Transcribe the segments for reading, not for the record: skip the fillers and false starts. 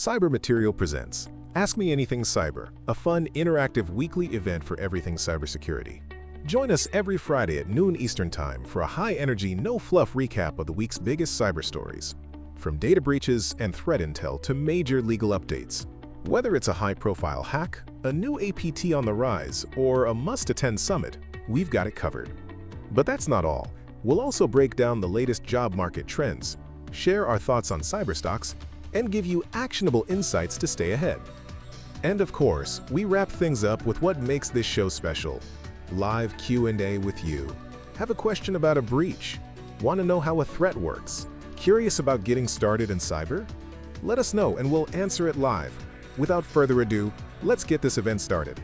Cyber Material presents Ask Me Anything Cyber, a fun, interactive weekly event for everything cybersecurity. Join us every Friday at noon Eastern Time for a high-energy, no-fluff recap of the week's biggest cyber stories. From data breaches and threat intel to major legal updates. Whether it's a high-profile hack, a new APT on the rise, or a must-attend summit, we've got it covered. But that's not all. We'll also break down the latest job market trends, share our thoughts on cyber stocks, and give you actionable insights to stay ahead. And of course, we wrap things up with what makes this show special. Live Q&A with you. Have a question about a breach? Want to know how a threat works? Curious about getting started in cyber? Let us know and we'll answer it live. Without further ado, let's get this event started.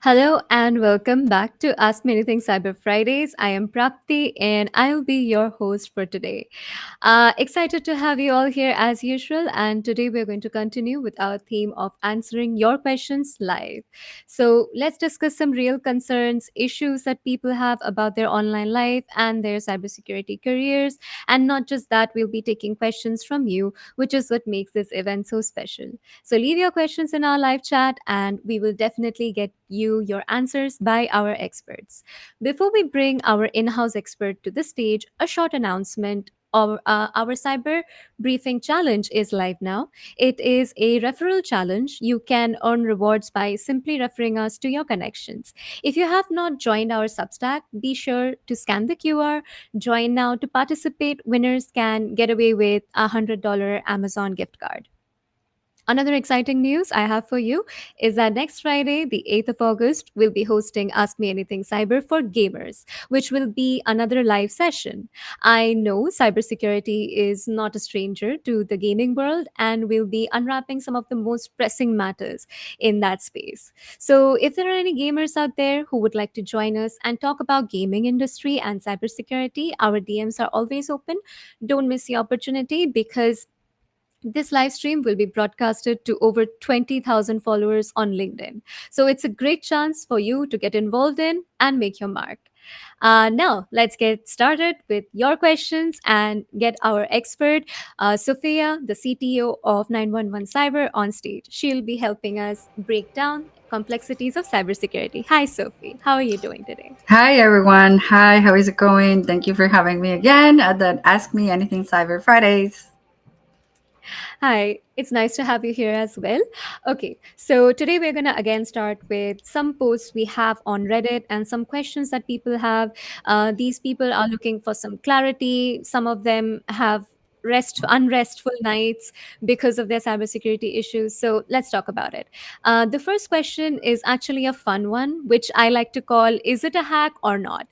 Hello and welcome back to Ask Me Anything Cyber Fridays. I am Prapti and I'll be your host for today. Excited to have you all here as usual. And today we're going to continue with our theme of answering your questions live. So let's discuss some real concerns, issues that people have about their online life and their cybersecurity careers. And not just that, we'll be taking questions from you, which is what makes this event so special. So leave your questions in our live chat and we will definitely get you your answers by our experts. Before we bring our in house expert to the stage, a short announcement. Our cyber briefing challenge is live now. It is a referral challenge. You can earn rewards by simply referring us to your connections. If you have not joined our Substack, be sure to scan the QR, join now to participate. Winners can get away with a $100 Amazon gift card. Another exciting news I have for you is that next Friday, the 8th of August, we'll be hosting Ask Me Anything Cyber for Gamers, which will be another live session. I know cybersecurity is not a stranger to the gaming world, and we'll be unwrapping some of the most pressing matters in that space. So, if there are any gamers out there who would like to join us and talk about gaming industry and cybersecurity, our DMs are always open. Don't miss the opportunity because this live stream will be broadcasted to over 20,000 followers on LinkedIn. So it's a great chance for you to get involved in and make your mark. Now, let's get started with your questions and get our expert, Sophia, the CTO of 911 Cyber, on stage. She'll be helping us break down complexities of cybersecurity. Hi, Sophie. How are you doing today? Hi everyone. Hi, how is it going? Thank you for having me again at the Ask Me Anything Cyber Fridays. Hi, it's nice to have you here as well. Okay, so today we're going to again start with some posts we have on Reddit and some questions that people have. These people are looking for some clarity. Some of them have unrestful nights because of their cybersecurity issues. So let's talk about it. The first question is actually a fun one, which I like to call, is it a hack or not?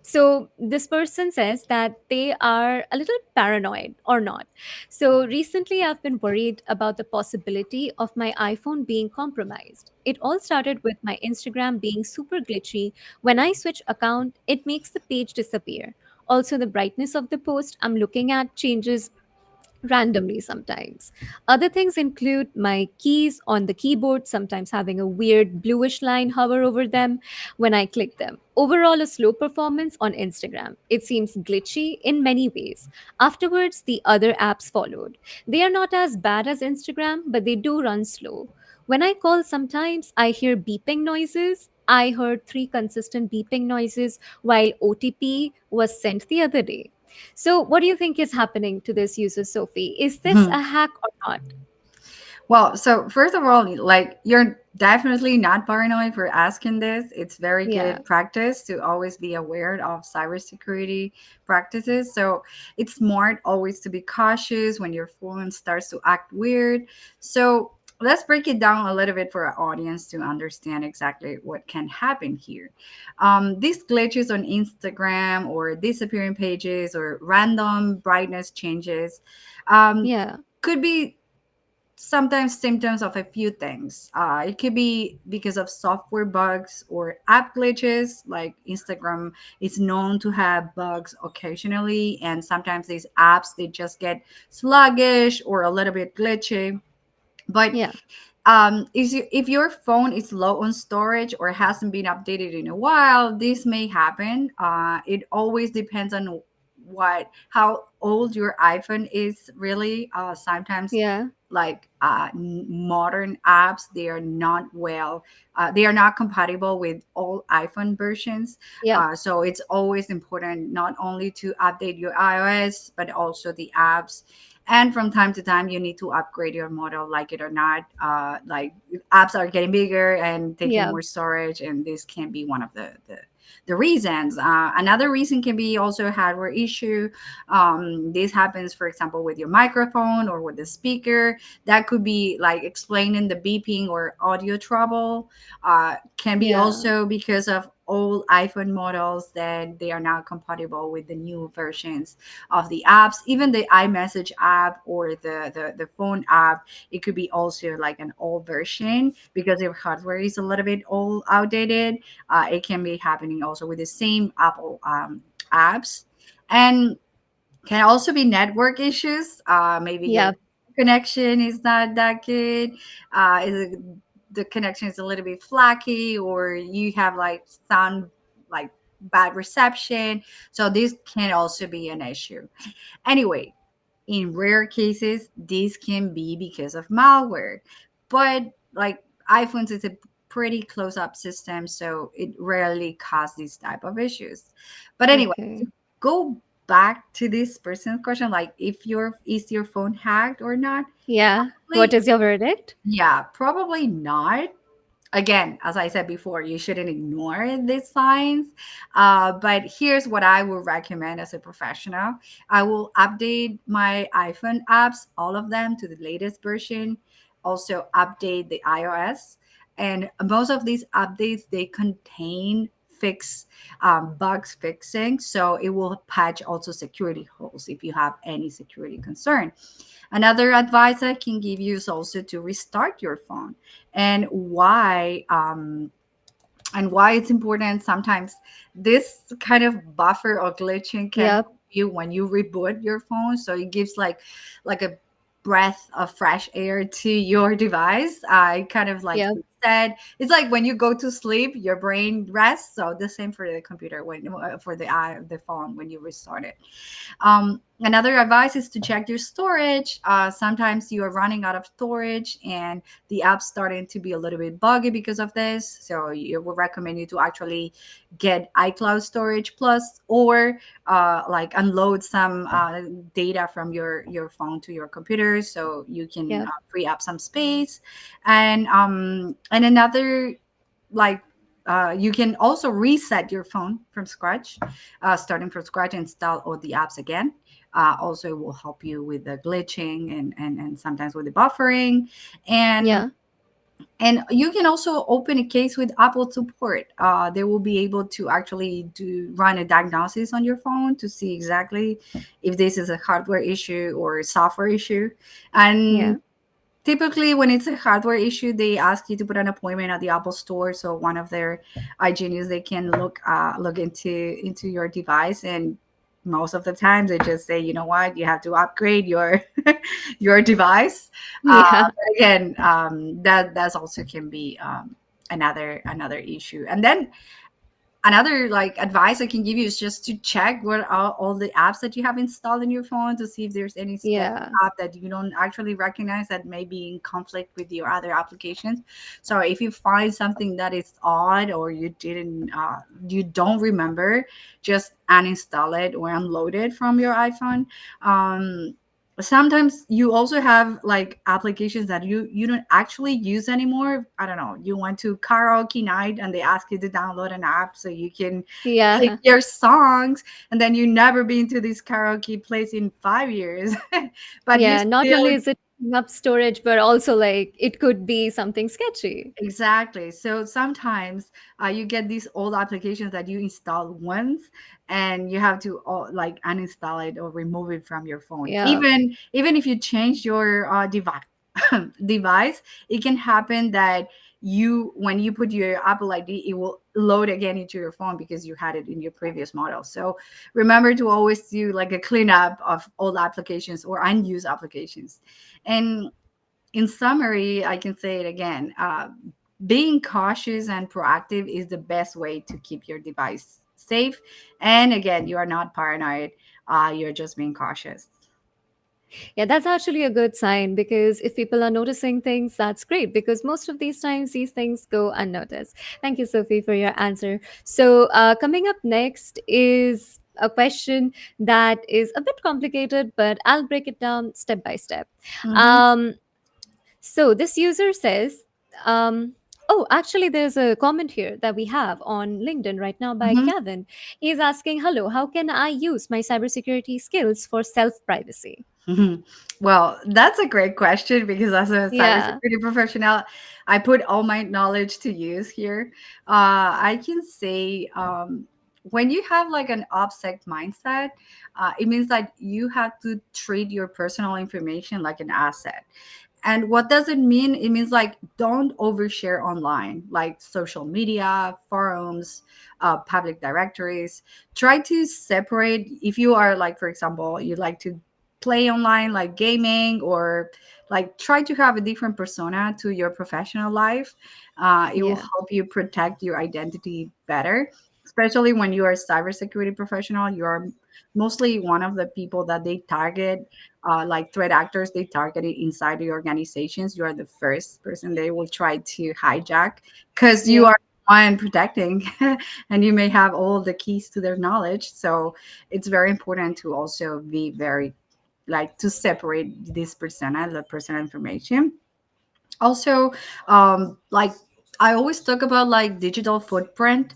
So this person says that they are a little paranoid or not. So recently, I've been worried about the possibility of my iPhone being compromised. It all started with my Instagram being super glitchy. When I switch account, it makes the page disappear. Also, the brightness of the post I'm looking at changes randomly sometimes. Other things include my keys on the keyboard, sometimes having a weird bluish line hover over them when I click them. Overall, a slow performance on Instagram. It seems glitchy in many ways. Afterwards, the other apps followed. They are not as bad as Instagram, but they do run slow. When I call, sometimes I hear beeping noises. I heard three consistent beeping noises while OTP was sent the other day. So, what do you think is happening to this user, Sophie? Is this Mhm. a hack or not? Well, so first of all, like you're definitely not paranoid for asking this. It's very Yeah. good practice to always be aware of cybersecurity practices. So it's smart always to be cautious when your phone starts to act weird. So let's break it down a little bit for our audience to understand exactly what can happen here. These glitches on Instagram or disappearing pages or random brightness changes um, Yeah. could be sometimes symptoms of a few things. It could be because of software bugs or app glitches, like Instagram is known to have bugs occasionally, and sometimes these apps they just get sluggish or a little bit glitchy. But Yeah. if your phone is low on storage or hasn't been updated in a while, this may happen. It always depends on how old your iPhone is really. Sometimes Yeah. like modern apps, they are not compatible with all iPhone versions. Yep. So it's always important not only to update your iOS but also the apps. And from time to time you need to upgrade your model, like it or not. Like apps are getting bigger and taking Yep. more storage, and this can be one of the reasons. Another reason can be also a hardware issue. This happens, for example, with your microphone or with the speaker. That could be like explaining the beeping or audio trouble. Can be Yeah. also because of old iPhone models that they are not compatible with the new versions of the apps. Even the iMessage app or the phone app, it could be also like an old version because your hardware is a little bit old, outdated. It can be happening also with the same Apple apps. And can also be network issues. Maybe your Yep. connection is not that good. The connection is a little bit flaky, or you have like sound like bad reception. So this can also be an issue. Anyway, in rare cases, this can be because of malware, but like iPhones is a pretty close up system, so it rarely causes these type of issues. But anyway, to Okay. go back to this person's question, like if your phone hacked or not, Yeah. What like is your verdict? yeah, probably not. Again, as I said before, you shouldn't ignore these signs. But here's what I would recommend as a professional: I will update my iPhone apps, all of them, to the latest version. Also, update the iOS. And most of these updates, they contain fix bugs fixing, so it will patch also security holes if you have any security concern. Another advice I can give you is also to restart your phone. And why it's important. Sometimes this kind of buffer or glitching can Yep. help you when you reboot your phone, so it gives like a breath of fresh air to your device. I kind of like Yep. said, it's like when you go to sleep your brain rests, so the same for the computer, when for the phone when you restart it. Another advice is to check your storage. Sometimes you are running out of storage and the app's starting to be a little bit buggy because of this. So it would recommend you to actually get iCloud Storage Plus, or like unload some data from your phone to your computer so you can Yep. free up some space. And another, like you can also reset your phone from scratch, starting from scratch, install all the apps again. Also, it will help you with the glitching and sometimes with the buffering. And Yeah. and you can also open a case with Apple support. They will be able to actually do run a diagnosis on your phone to see exactly if this is a hardware issue or a software issue. Yeah. And typically, when it's a hardware issue, they ask you to put an appointment at the Apple Store. So one of their iGenius, they can look into your device, and most of the time they just say, you know what, you have to upgrade your your device. Yeah. But again, that's also can be another issue. And then another like advice I can give you is just to check what are all the apps that you have installed in your phone to see if there's any sketchy Yeah. app that you don't actually recognize that may be in conflict with your other applications. So if you find something that is odd or you don't remember, just uninstall it or unload it from your iPhone. um Sometimes you also have like applications that you don't actually use anymore. I don't know, you went to karaoke night and they ask you to download an app so you can pick Yeah. your songs, and then you never been to this karaoke place in 5 years. But you Yeah. Not still. only is it taking up storage, but also like it could be something sketchy. Exactly. So sometimes you get these old applications that you install once, and you have to like uninstall it or remove it from your phone. Yeah. Even if you change your device, it can happen that when you put your Apple ID, it will load again into your phone because you had it in your previous model. So remember to always do like a cleanup of old applications or unused applications. And in summary, I can say it again. Being cautious and proactive is the best way to keep your device safe. And again, you are not paranoid. You're just being cautious. Yeah, that's actually a good sign because if people are noticing things, that's great because most of these times these things go unnoticed. Thank you, Sophie, for your answer. So, coming up next is a question that is a bit complicated, but I'll break it down step by step. Mm-hmm. Um, so, this user says, oh, actually, there's a comment here that we have on LinkedIn right now by Mm-hmm. Kevin. He's asking, hello, how can I use my cybersecurity skills for self privacy? Mhm. Well, that's a great question because as a Yeah. cybersecurity professional, I put all my knowledge to use here. I can say when you have like an OPSEC mindset, it means that you have to treat your personal information like an asset. And what does it mean? It means like don't overshare online, like social media, forums, public directories. Try to separate if you are like, for example, you like to play online, like gaming, or like try to have a different persona to your professional life. It will Yeah. help you protect your identity better, especially when you are a cybersecurity professional. You are mostly one of the people that they target, like threat actors they targeted inside the organizations. You are the first person they will try to hijack because you Yep. are the one protecting and you may have all the keys to their knowledge. So it's very important to also be very like to separate this persona, the personal information. Also, like I always talk about like digital footprint,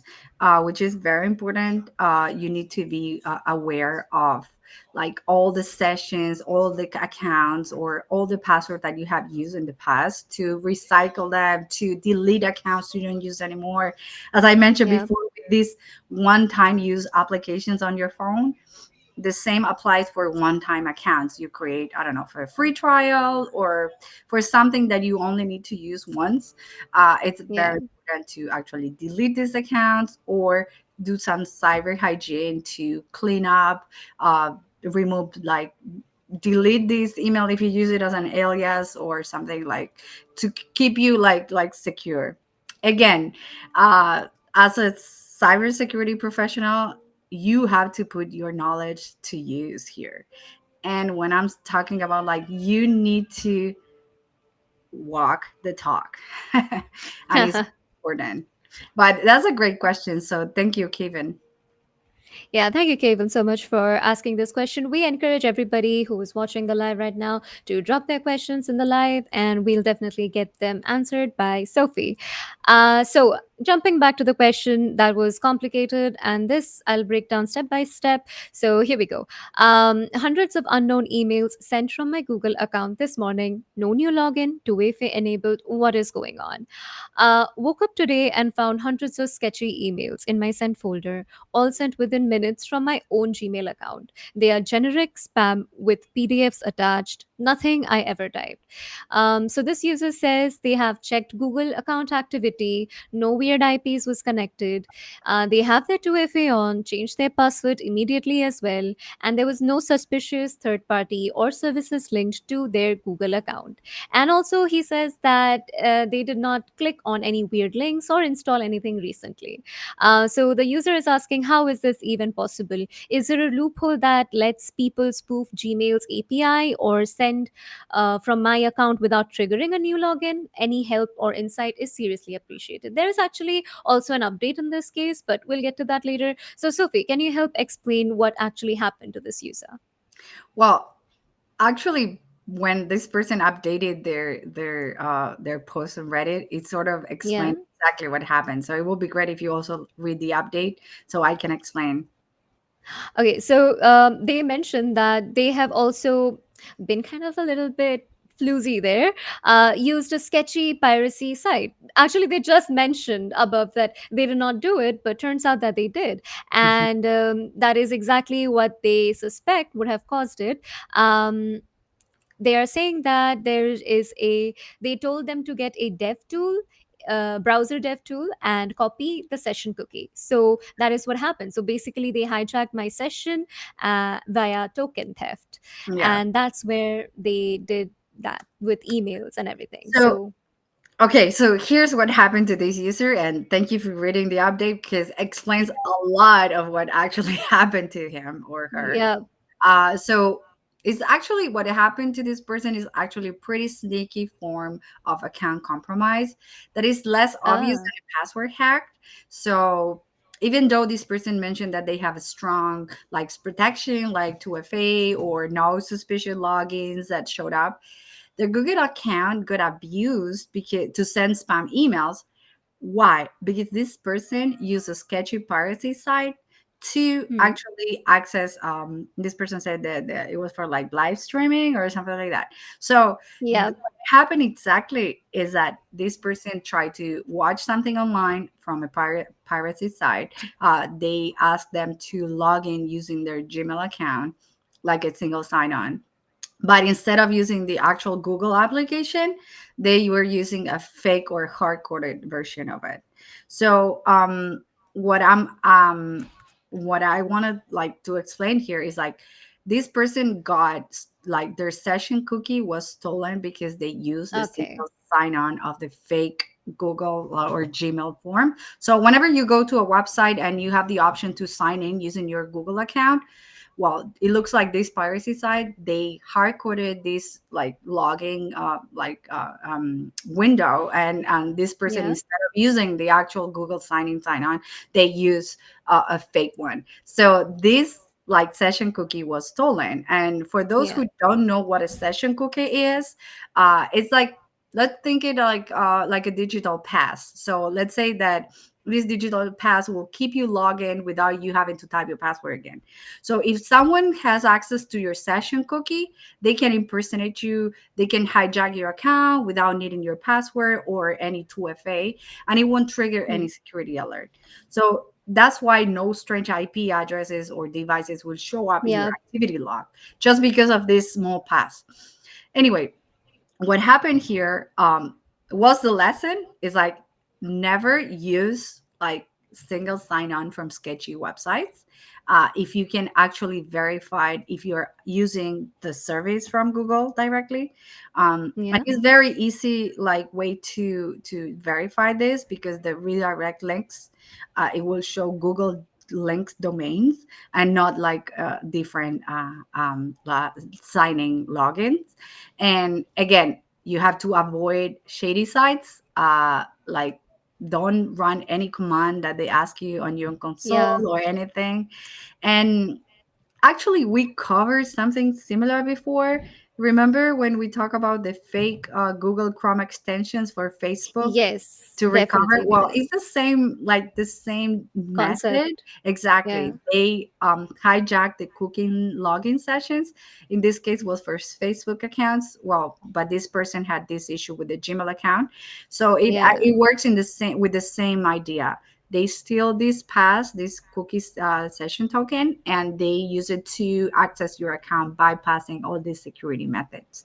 which is very important. You need to be aware of like all the sessions, all the accounts, or all the password that you have used in the past, to recycle them, to delete accounts you don't use anymore. As I mentioned Yeah. before, with these one-time use applications on your phone, the same applies for one-time accounts you create, I don't know, for a free trial or for something that you only need to use once. It's Yeah. very important to actually delete these accounts or do some cyber hygiene to clean up, remove like delete this email if you use it as an alias or something, like to keep you like secure. Again, as a cybersecurity professional, you have to put your knowledge to use here. And when I'm talking about like you need to walk the talk, and it's important. But that's a great question. So thank you, Kevin. Yeah, thank you, Kevin, so much for asking this question. We encourage everybody who is watching the live right now to drop their questions in the live, and we'll definitely get them answered by Sophie. So, jumping back to the question that was complicated, and this I'll break down step by step. So, here we go. Hundreds of unknown emails sent from my Google account this morning. No new login, two-way enabled. What is going on? Woke up today and found hundreds of sketchy emails in my sent folder, all sent within minutes from my own Gmail account. They are generic spam with PDFs attached, nothing I ever typed. So this user says they have checked Google account activity, no weird IPs was connected. They have their 2FA on, changed their password immediately as well, and there was no suspicious third party or services linked to their Google account. And also, he says that they did not click on any weird links or install anything recently. So the user is asking, how is this even possible? Is there a loophole that lets people spoof Gmail's API or send from my account without triggering a new login? Any help or insight is seriously appreciated. There is actually also an update in this case, but we'll get to that later. So, Sophie, can you help explain what actually happened to this user? Well, actually, when this person updated their post on Reddit, it sort of Yeah. explained exactly what happened. So it will be great if you also read the update so I can explain. Okay, so they mentioned that they have also been kind of a little bit floozy there, used a sketchy piracy site. Actually, they just mentioned above that they did not do it, but turns out that they did. And that is exactly what they suspect would have caused it. They are saying that they told them to get a dev tool, browser dev tool, and copy the session cookie. So that is what happened. So basically they hijacked my session via token theft, Yeah. and that's where they did that with emails and everything. So So okay, so here's what happened to this user, and thank you for reading the update because it explains a lot of what actually happened to him or her. yeah. So it's actually what happened to this person is actually a pretty sneaky form of account compromise that is less obvious Ah, than a password hack. So even though this person mentioned that they have a strong like protection like 2FA or no suspicious logins that showed up, their Google account got abused because to send spam emails. Why? Because this person used a sketchy piracy site to hmm. actually access. This person said that it was for like live streaming or something like that. So Yeah. what happened exactly is that this person tried to watch something online from a piracy site. They asked them to log in using their Gmail account, like a single sign-on, but instead of using the actual Google application, they were using a fake or hard-coded version of it. So what I'm what I want to like to explain here is like this person got like their session cookie was stolen because they used the Okay. single sign-on of the fake Google or Gmail form. So whenever you go to a website and you have the option to sign in using your Google account, well, it looks like this piracy site, they hard coded this like logging window, and this person, Yeah. instead of using the actual Google sign on, they use a fake one. So this like session cookie was stolen. And for those Yeah. who don't know what a session cookie is, it's like, let's think it like a digital pass. So let's say that this digital pass will keep you log in without you having to type your password again. So if someone has access to your session cookie, they can impersonate you, they can hijack your account without needing your password or any 2FA, and it won't trigger Hmm. any security alert. So that's why no strange IP addresses or devices will show up in your Yeah. activity log just because of this small pass. Anyway, what happened here was the lesson is like never use like single sign on from sketchy websites. If you can actually verify if you're using the service from Google directly, and Yeah. it's very easy like way to verify this because the redirect links, it will show Google links domains and not like different signing logins. And again, you have to avoid shady sites. Like don't run any command that they ask you on your console Yeah. or anything. And actually, we covered something similar before. Remember when we talk about the fake Google Chrome extensions for Facebook Yes, to recover? definitely we Well, did. it's the same, like the same Concept. method. Yeah. Exactly. They hijack the cooking login sessions. In this case, was for Facebook accounts. Well, but this person had this issue with the Gmail account, so Yeah. it works in the same with the same idea. They steal this pass, this cookies session token, and they use it to access your account, bypassing all these security methods.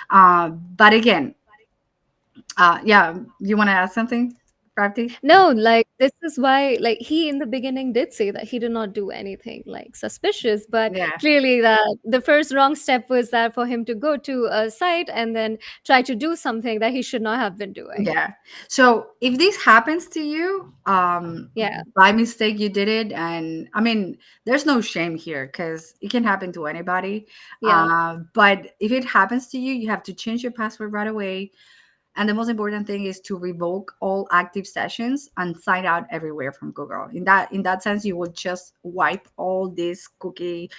But again, yeah, you want to add something, Prapti? No, like this is why like he in the beginning did say that he did not do anything like suspicious, but Yeah. clearly that the first wrong step was that for him to go to a site and then try to do something that he should not have been doing. Yeah. So if this happens to you, Yeah. by mistake you did it, and I mean, there's no shame here because it can happen to anybody. Yeah. But if it happens to you, you have to change your password right away. And the most important thing is to revoke all active sessions and sign out everywhere from Google. In that sense, you will just wipe all these cookie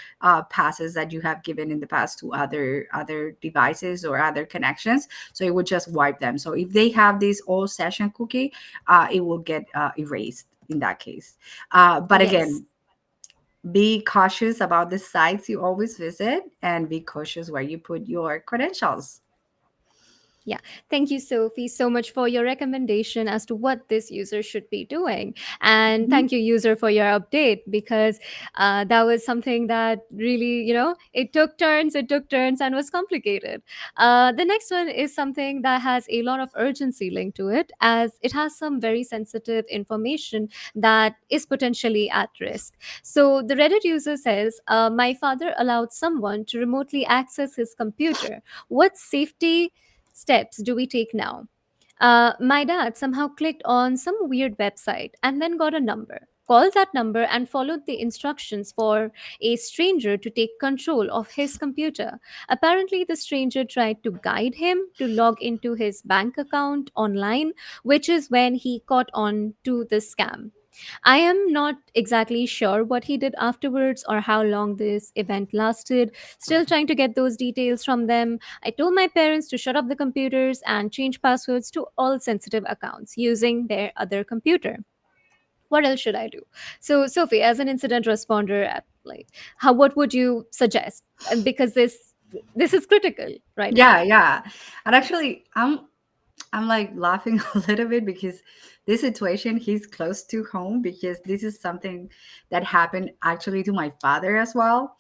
passes that you have given in the past to other devices or other connections. So it would just wipe them. So if they have this old session cookie, it will get erased in that case. But Yes. again, be cautious about the sites you always visit and be cautious where you put your credentials. Yeah, thank you, Sophie, so much for your recommendation as to what this user should be doing. And Mhm. thank you, user, for your update because that was something that really, it took turns, and was complicated. The next one is something that has a lot of urgency linked to it, as it has some very sensitive information that is potentially at risk. So the Reddit user says, my father allowed someone to remotely access his computer. What safety steps do we take now? My dad somehow clicked on some weird website and then got a number. Called that number and followed the instructions for a stranger to take control of his computer. Apparently, the stranger tried to guide him to log into his bank account online, which is when he caught on to the scam. I am not exactly sure what he did afterwards or how long this event lasted. Still trying to get those details from them. I told my parents to shut off the computers and change passwords to all sensitive accounts using their other computer. What else should I do? So, Sophie, as an incident responder, like, how what would you suggest? Because this is critical right Yeah, now. yeah. And actually, I'm like laughing a little bit because this situation he's close to home, because this is something that happened actually to my father as well.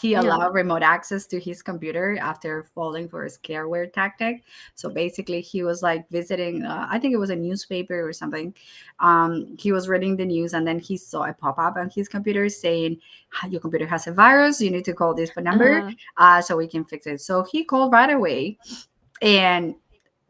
He Yeah. allowed remote access to his computer after falling for a scareware tactic. So basically, he was like visiting, I think it was a newspaper or something. He was reading the news and then he saw a pop up on his computer saying, your computer has a virus. You need to call this phone number Uh, so we can fix it. So he called right away, and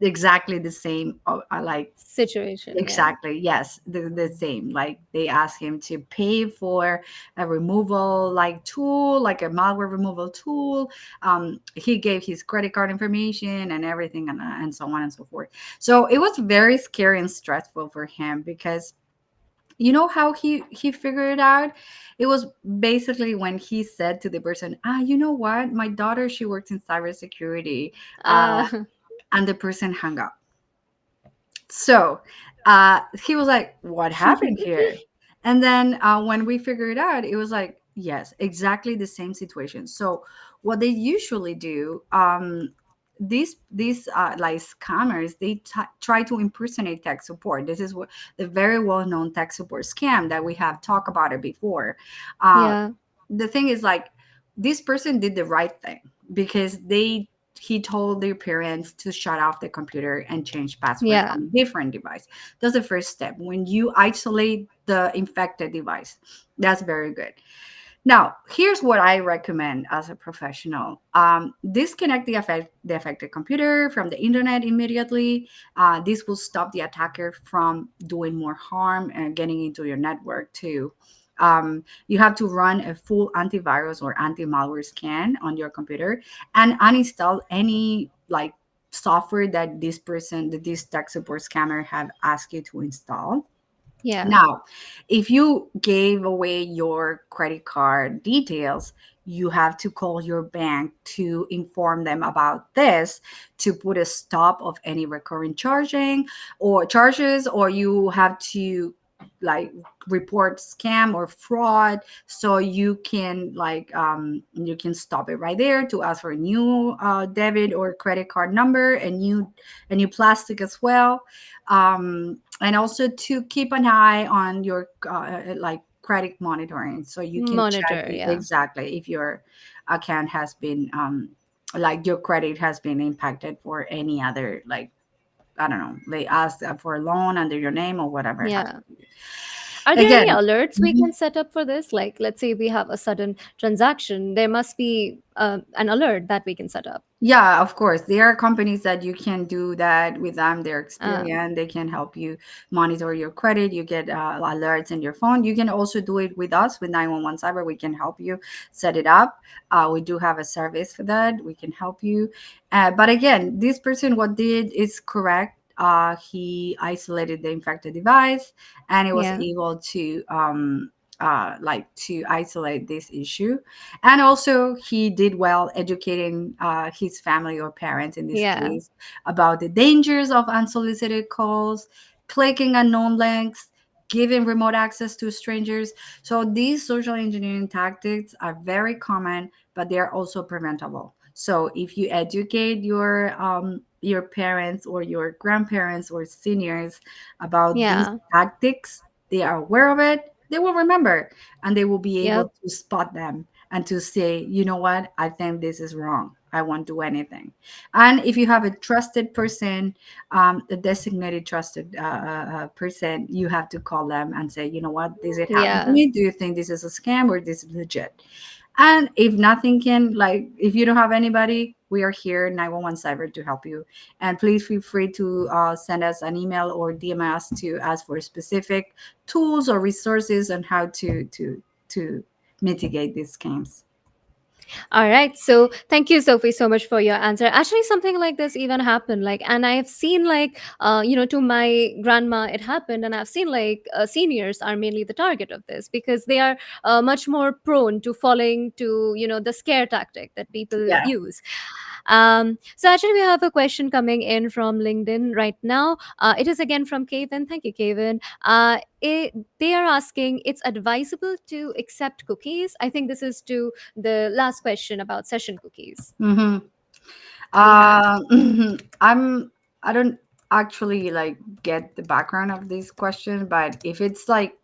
exactly the same, like situation. Yeah. exactly, yes, the same, like they asked him to pay for a removal like tool, like a malware removal tool. He gave his credit card information and everything, and so on and so forth. So it was very scary and stressful for him, because you know how he figured it out. It was basically when he said to the person, you know what, my daughter, she works in cybersecurity, Uh, and the person hung up. So he was like, what happened here? And then when we figured it out, it was like, yes, exactly the same situation. So what they usually do, these like scammers, they try to impersonate tech support. This is what the very well-known tech support scam that we have talked about it before. uh, yeah. the thing is, like, this person did the right thing, because he told their parents to shut off the computer and change password Yeah. on different device. That's the first step. When you isolate the infected device, that's very good. Now, here's what I recommend as a professional. Disconnect the affected computer from the internet immediately. This will stop the attacker from doing more harm and getting into your network too. You have to run a full antivirus or anti-malware scan on your computer, and uninstall any like software that this tech support scammer have asked you to install. Yeah. Now, if you gave away your credit card details, you have to call your bank to inform them about this, to put a stop of any recurring charging or charges, or you have to like report scam or fraud, so you can you can stop it right there, to ask for a new debit or credit card number, a new plastic as well. And also to keep an eye on your like credit monitoring, so you can check Monitor. Yeah. exactly if your account has been like your credit has been impacted for any other, like, I don't know, they ask for a loan under your name or whatever it has Yeah. to be. Are there any Again, alerts we mhm. can set up for this? Like, let's say we have a sudden transaction, there must be an alert that we can set up. Yeah, of course. There are companies that you can do that with them. Their Um, experience, they can help you monitor your credit. You get alerts in your phone. You can also do it with us with 911 Cyber. We can help you set it up. We do have a service for that. We can help you. But again, this person, what did is correct. He isolated the infected device, and it was yeah. able to like to isolate this issue. And also he did well educating his family or parents in this Yeah. case about the dangers of unsolicited calls, clicking unknown links, giving remote access to strangers. So these social engineering tactics are very common, but they are also preventable. So if you educate your parents or your grandparents or seniors about these Yeah. tactics, they are aware of it, they will remember, and they will be able Yep. to spot them and to say, you know what, I think this is wrong, I won't do anything. And if you have a trusted person, a designated trusted person, you have to call them and say, you know what, this it happened to Yeah. me, do you think this is a scam or this is legit? And if nothing can, like, if you don't have anybody, we are here, 911 Cyber, to help you. And please feel free to send us an email or DM us to ask for specific tools or resources on how to mitigate these scams. All right. So thank you, Sophie, so much for your answer. Actually, something like this even happened. Like, and I have seen like, to my grandma, it happened, and I've seen like seniors are mainly the target of this because they are much more prone to falling to the scare tactic that people Yeah. use. So actually, we have a question coming in from LinkedIn right now. It is again from Kevin. Thank you, Kevin. They are asking, it's advisable to accept cookies. I think this is to the last question about session cookies Mm-hmm. we had. I'm I don't actually like get the background of this question, but if it's like,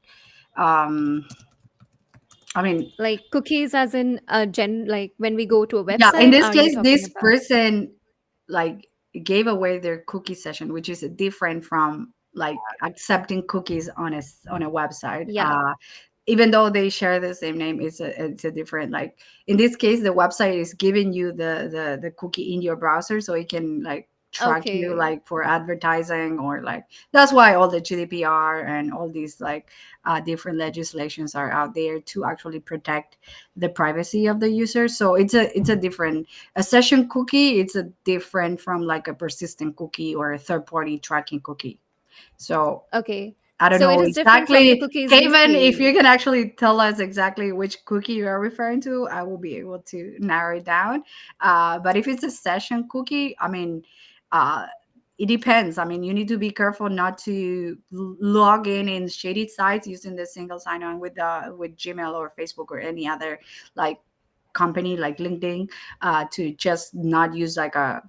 um I mean, Like cookies as in like when we go to a yeah, in website, this are you case, talking this about? person like gave away their cookie session, which is different from like accepting cookies on on a website. Yeah. Even though they share the same name, it's a different, like, in this case the website is giving you the cookie in your browser so it can like track you Okay. like for advertising, or like, that's why all the GDPR and all these like different legislations are out there to actually protect the privacy of the user. So it's a different, a session cookie, it's a different from like a persistent cookie or a third party tracking cookie. So Okay. I don't So it know is different from the exactly. cookies we Kevin, if see. you can actually tell us exactly which cookie you are referring to, I will be able to narrow it down. But if it's a session cookie, I mean, uh, it depends. I mean, you need to be careful not to log in shady sites using the single sign-on with Gmail or Facebook or any other like company like LinkedIn, to just not use like a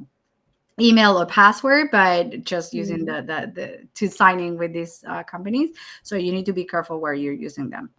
email or password, but just using Mhm. the to sign in with these companies. So you need to be careful where you're using them.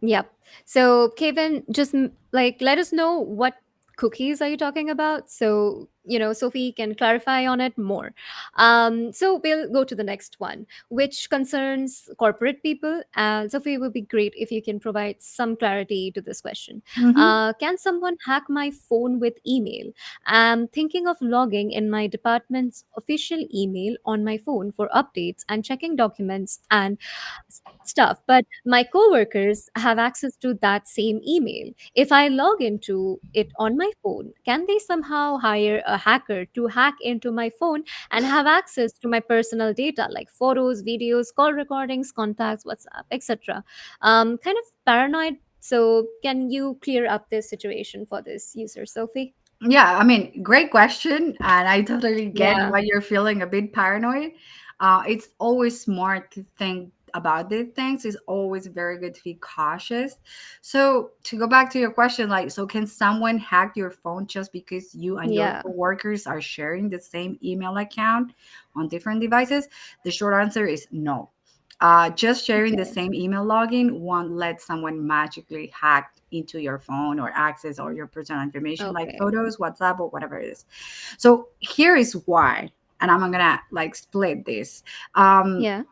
Yep. So, Kevin, just like let us know what cookies are you talking about, so Sophie can clarify on it more. So we'll go to the next one, which concerns corporate people. And Sophie, it would be great if you can provide some clarity to this question. Hmm. Can someone hack my phone with email? I'm thinking of logging in my department's official email on my phone for updates and checking documents and stuff, but my coworkers have access to that same email. If I log into it on my phone, can they somehow hire a hacker to hack into my phone and have access to my personal data like photos, videos, call recordings, contacts, WhatsApp, etc.? Kind of paranoid. So, can you clear up this situation for this user, Sophie? Yeah, I mean, great question, and I totally get Yeah. why you're feeling a bit paranoid. It's always smart to think about these things. It's always very good to be cautious. So to go back to your question, like, so can someone hack your phone just because you and your Yeah. coworkers are sharing the same email account on different devices? The short answer is no. Just sharing the Okay. same email login won't let someone magically hack into your phone or access all your personal information like Okay. photos, WhatsApp, or whatever it is. So here is why, and I'm gonna like split this. Um, Yeah.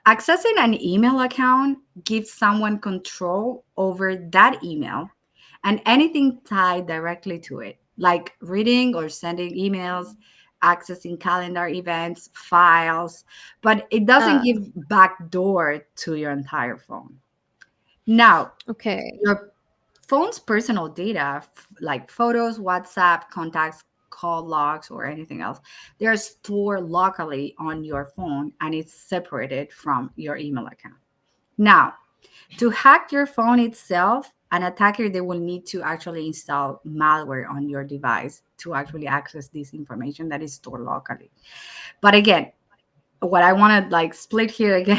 Accessing an email account gives someone control over that email and anything tied directly to it, like reading or sending emails, accessing calendar events, files, but it doesn't Ah. give backdoor to your entire phone. Now, Okay. your phone's personal data, like photos, WhatsApp, contacts, call logs, or anything else, they're stored locally on your phone and it's separated from your email account. Now, to hack your phone itself, an attacker they will need to actually install malware on your device to actually access this information that is stored locally. But again, what I want to like split here again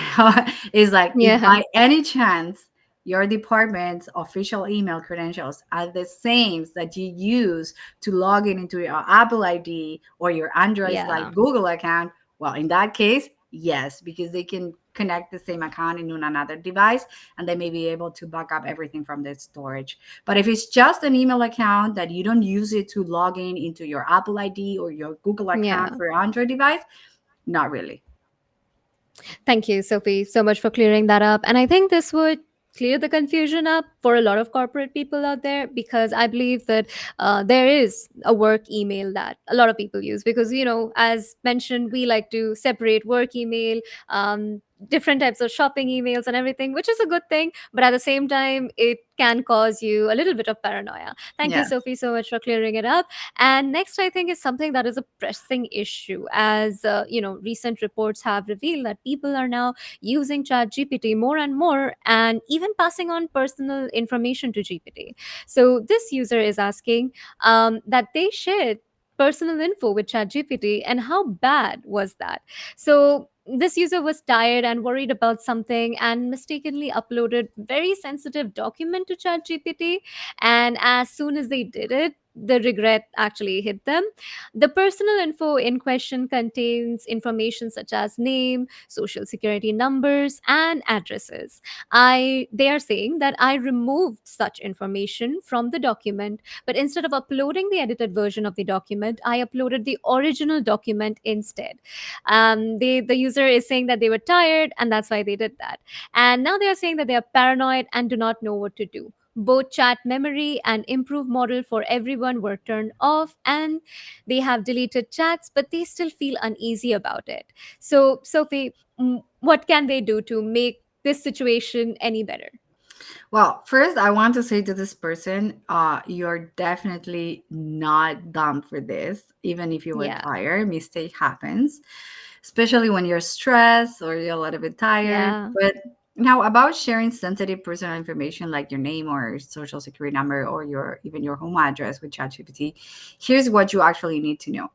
is like, if Yeah. by any chance your department's official email credentials are the same that you use to log in into your Apple ID or your Android's Yeah. like Google account, well, in that case, yes, because they can connect the same account in another device and they may be able to back up everything from the storage. But if it's just an email account that you don't use it to log in into your Apple ID or your Google account Yeah. for your Android device, not really. Thank you, Sophie, so much for clearing that up. And I think this would clear the confusion up for a lot of corporate people out there, because I believe that there is a work email that a lot of people use, because, as mentioned, we like to separate work email, different types of shopping emails and everything, which is a good thing. But at the same time, it can cause you a little bit of paranoia. Thank you, Yeah. Sophie, so much for clearing it up. And next, I think, is something that is a pressing issue, as recent reports have revealed that people are now using ChatGPT more and more, and even passing on personal information to GPT. So this user is asking that they shared personal info with ChatGPT, and how bad was that? So this user was tired and worried about something and mistakenly uploaded very sensitive document to ChatGPT. And as soon as they did it, the regret actually hit them. The personal info in question contains information such as name, social security numbers, and addresses. They are saying that I removed such information from the document, but instead of uploading the edited version of the document, I uploaded the original document instead. The user is saying that they were tired and that's why they did that. And now they are saying that they are paranoid and do not know what to do. Both chat memory and improve model for everyone were turned off, and they have deleted chats, but they still feel uneasy about it. So, Sophie, what can they do to make this situation any better? Well, first, I want to say to this person, you're definitely not dumb for this. Even if you were Yeah, tired, mistake happens, especially when you're stressed or you're a little bit tired. yeah, But now, about sharing sensitive personal information like your name or social security number or your even your home address with ChatGPT, here's what you actually need to know.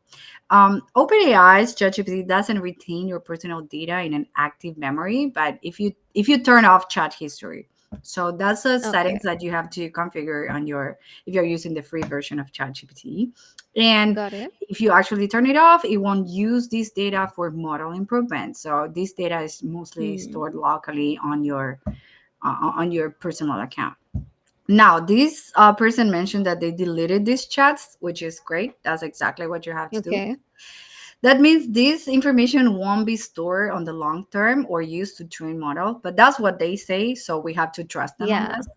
OpenAI's ChatGPT doesn't retain your personal data in an active memory, but if you turn off chat history, so that's a okay, settings that you have to configure on your if you're using the free version of ChatGPT. And got it. if you actually turn it off, it won't use this data for model improvement. So this data is mostly Hmm. stored locally on your personal account. Now, this person mentioned that they deleted these chats, which is great. That's exactly what you have to do. Okay, That means this information won't be stored on the long term or used to train model, but that's what they say. So we have to trust them on yeah, this.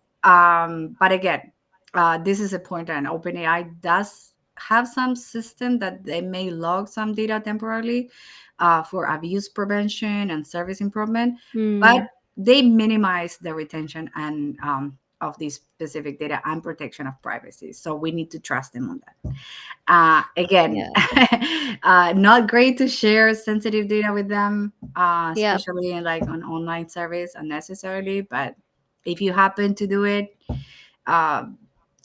But again, this is a point, and OpenAI does have some system that they may log some data temporarily for abuse prevention and service improvement, but hmm. they minimize the retention and of this specific data and protection of privacy. So we need to trust them on that. Again, Yeah, not great to share sensitive data with them, yeah. especially in, like on online service unnecessarily. But if you happen to do it, uh,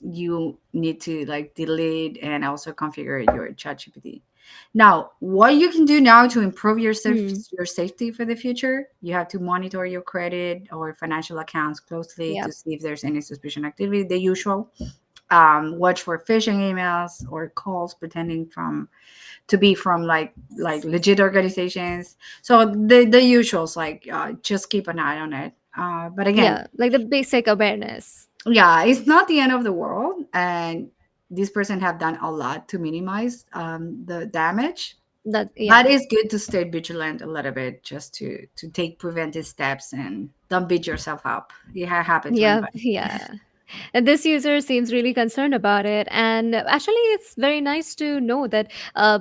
you need to like delete and also configure your ChatGPT. Now, what you can do now to improve Hmm. your safety for the future, you have to monitor your credit or financial accounts closely Yeah. to see if there's any suspicion activity. The usual, watch for phishing emails or calls pretending to be from like legit organizations. So the usuals, like just keep an eye on it. But again, Yeah, like the basic awareness. yeah, it's not the end of the world, and this person have done a lot to minimize the damage. That, But yeah. it's good to stay vigilant a little bit, just to take preventive steps and don't beat yourself up. It happened to Yeah, anybody. yeah. And this user seems really concerned about it. And actually, it's very nice to know that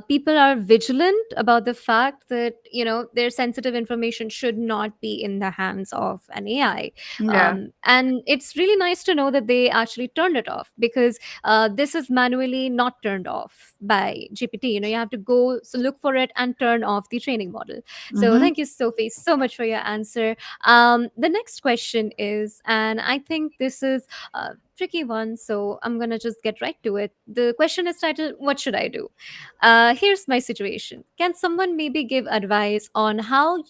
people are vigilant about the fact that, their sensitive information should not be in the hands of an AI. Yeah. And it's really nice to know that they actually turned it off, because this is manually not turned off by GPT. You have to go, so look for it and turn off the training model. So Mm-hmm. thank you, Sophie, so much for your answer. The next question is, and I think this is tricky one, so I'm gonna just get right to it. The question is titled, "What should I do?" Here's my situation. Can someone maybe give advice on how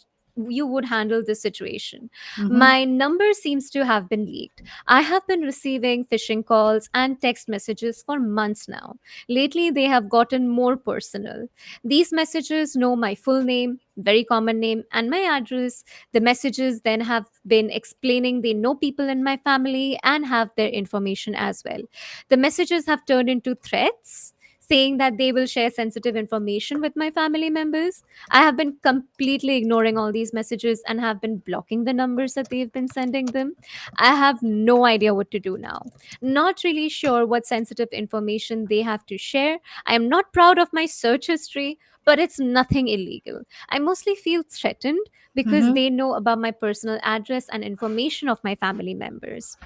you would handle this situation. Mm-hmm. My number seems to have been leaked. I have been receiving phishing calls and text messages for months now. Lately, they have gotten more personal. These messages know my full name, very common name, and my address. The messages then have been explaining they know people in my family and have their information as well. The messages have turned into threats saying that they will share sensitive information with my family members. I have been completely ignoring all these messages and have been blocking the numbers that they've been sending them. I have no idea what to do now. Not really sure what sensitive information they have to share. I am not proud of my search history, but it's nothing illegal. I mostly feel threatened because Mm-hmm. they know about my personal address and information of my family members.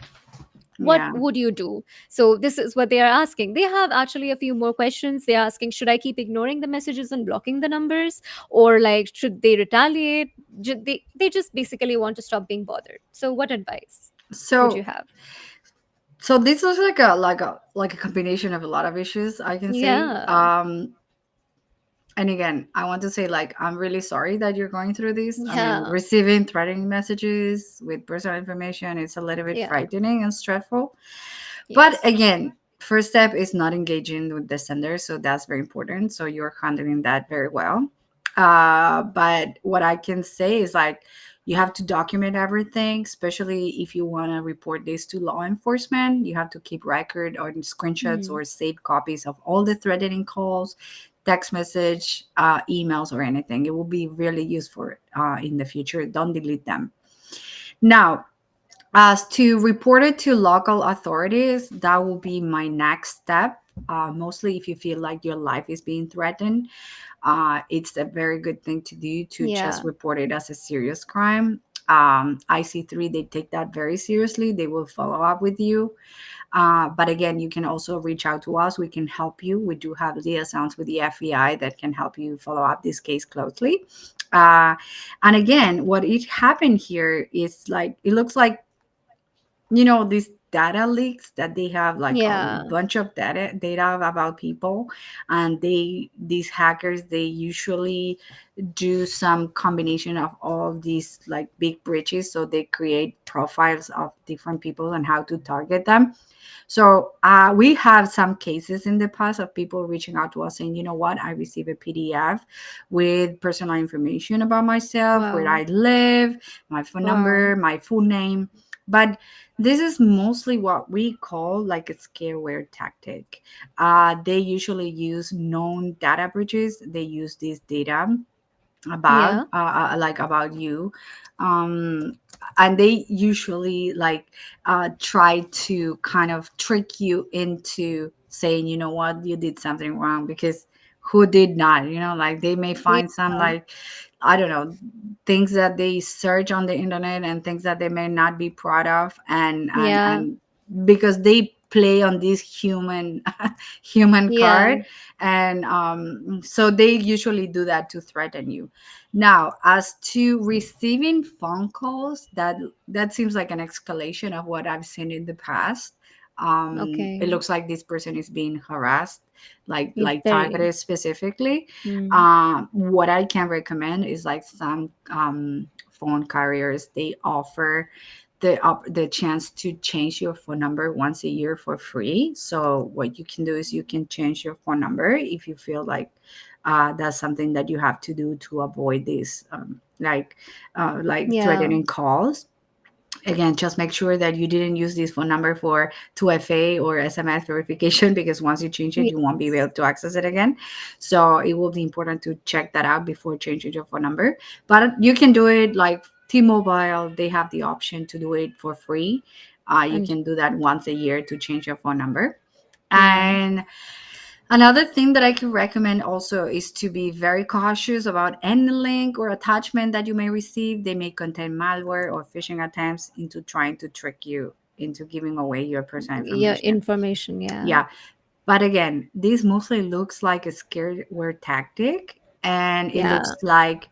What Yeah. would you do? So this is what they are asking. They have actually a few more questions. They're asking, should I keep ignoring the messages and blocking the numbers, or like should they retaliate? They just basically want to stop being bothered. So what advice would you So have? so this was like a combination of a lot of issues, I can say. Yeah. And again, I want to say, like, I'm really sorry that you're going through this. I mean, Yeah. receiving threatening messages with personal information is a little bit Yeah. frightening and stressful. But Yes. again, first step is not engaging with the sender, so that's very important. So you're handling that very well. But what I can say is, like, you have to document everything, especially if you want to report this to law enforcement. You have to keep record or screenshots Hmm. or saved copies of all the threatening calls, text message, emails, or anything. It will be really useful in the future. Don't delete them. Now, as to report it to local authorities, that will be my next step. Mostly if you feel like your life is being threatened, it's a very good thing to do to just Yeah. report it as a serious crime. IC3, they take that very seriously. They will follow up with you. But again, you can also reach out to us. We can help you. We do have liaisons with the FBI that can help you follow up this case closely. Uh, and again, what it happened here is, like, it looks like, these data leaks that they have, like a Yeah. bunch of data about people, and these hackers, they usually do some combination of all these, like, big breaches. So they create profiles of different people and how to target them. So we have some cases in the past of people reaching out to us saying, you know what, I received a PDF with personal information about myself, where Wow. I live, my phone Wow. number, my full name. But this is mostly what we call like a scareware tactic. They usually use known data breaches. They use this data about Yeah. like about you, um and they usually, like, try to kind of trick you into saying, you know what, you did something wrong, because who did not, like, they may Yeah. find some, like, I don't know, things that they search on the internet and things that they may not be proud of, Yeah. and because they play on this human human Yeah. card. And so they usually do that to threaten you. Now, as to receiving phone calls, that seems like an escalation of what I've seen in the past. It Okay. looks like this person is being harassed, like Very. targeted specifically. Hmm. What I can recommend is, like, some phone carriers, they offer the chance to change your phone number once a year for free. So what you can do is you can change your phone number if you feel like that's something that you have to do to avoid this, like Yeah. threatening calls. Again, just make sure that you didn't use this phone number for 2FA or SMS verification, because once you change it, you won't be Yes. able to access it again. So it will be important to check that out before changing your phone number. But you can do it, like T-Mobile, they have the option to do it for free. You And can do that once a year to change your phone number. yeah. And another thing that I can recommend also is to be very cautious about any link or attachment that you may receive. They may contain malware or phishing attempts into trying to trick you into giving away your personal Yeah. information. Information. Yeah. Yeah. But again, this mostly looks like a scareware tactic. And it Yeah. looks like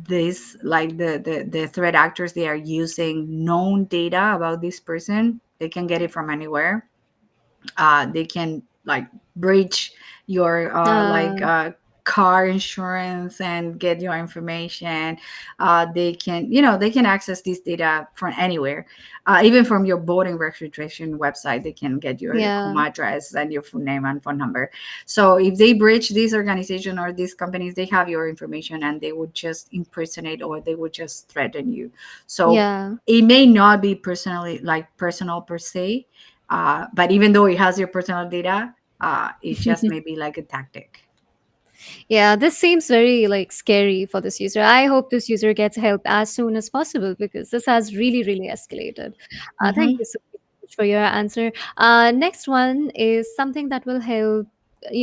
this, like the threat actors, they are using known data about this person. They can get it from anywhere. They can, like, breach your Uh, car insurance and get your information. They can, they can access this data from anywhere, even from your voting registration website. They can get your home Yeah. address and your full name and phone number. So if they breach this organization or these companies, they have your information and they would just impersonate or they would just threaten you. So Yeah. it may not be personally like personal per se, but even though it has your personal data, it just may be like a tactic. Yeah, this seems very like scary for this user. I hope this user gets help as soon as possible because this has really, really escalated. Thank Hmm. you so much for your answer. Next one is something that will help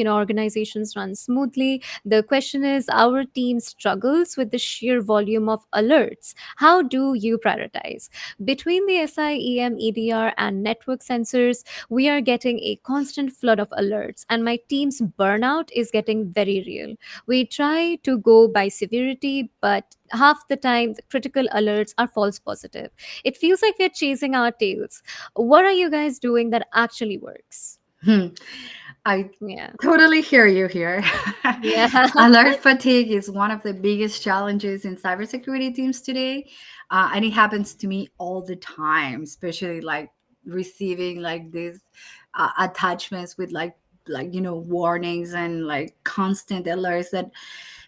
organizations run smoothly. The question is, our team struggles with the sheer volume of alerts. How do you prioritize between the SIEM, EDR, and network sensors? We are getting a constant flood of alerts, and my team's burnout is getting very real. We try to go by severity, but half the time the critical alerts are false positive. It feels like we're chasing our tails. What are you guys doing that actually works? Hmm. I Yeah. totally hear you here. Yeah. Alert fatigue is one of the biggest challenges in cybersecurity teams today. And it happens to me all the time, especially like receiving like these attachments with warnings and like constant alerts that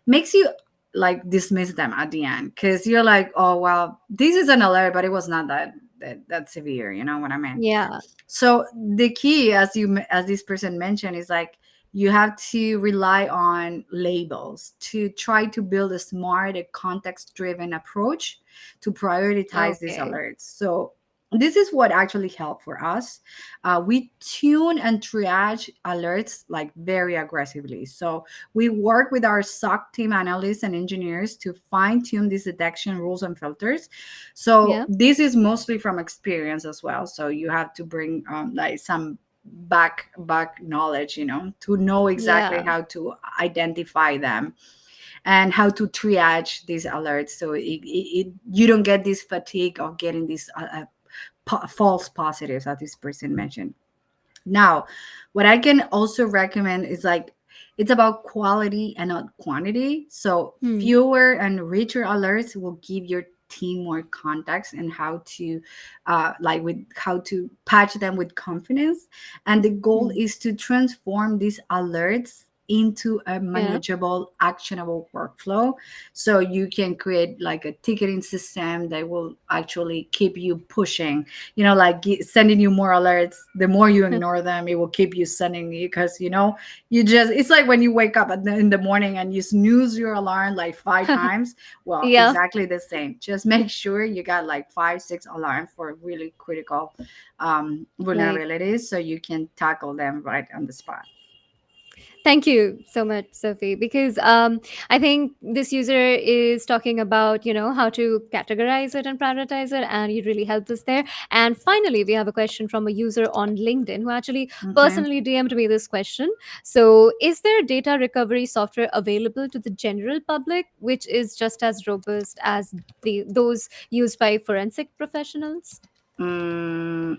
makes you like dismiss them at the end because you're like, oh well, this is an alert, but it was not that severe. You know what I mean? Yeah. So the key, as this person mentioned, is like you have to rely on labels to try to build a smart and context driven approach to prioritize these Okay. alerts. So this is what actually helped for us. We tune and triage alerts like very aggressively. So we work with our SOC team analysts and engineers to fine tune these detection rules and filters. So Yeah. this is mostly from experience as well. So you have to bring like some back knowledge, to know exactly Yeah. how to identify them and how to triage these alerts. So you don't get this fatigue of getting these false positives, as this person mentioned. Now, what I can also recommend is like it's about quality and not quantity. So Hmm. fewer and richer alerts will give your team more context and how to with how to patch them with confidence. And the goal Hmm. is to transform these alerts into a Yeah. manageable, actionable workflow. So you can create like a ticketing system that will actually keep you pushing, like sending you more alerts. The more you ignore them, it will keep you sending you because you just, it's like when you wake up in the morning and you snooze your alarm like 5 times. Well, Yeah. exactly the same. Just make sure you got like 5 6 alarms for really critical Like, vulnerabilities so you can tackle them right on the spot. thank you so much, Sophie, because I think this user is talking about, how to categorize it and prioritize it, and you really helped us there. And finally, we have a question from a user on LinkedIn who actually Okay. personally DM'd me this question. So, is there data recovery software available to the general public, which is just as robust as those used by forensic professionals? Mm,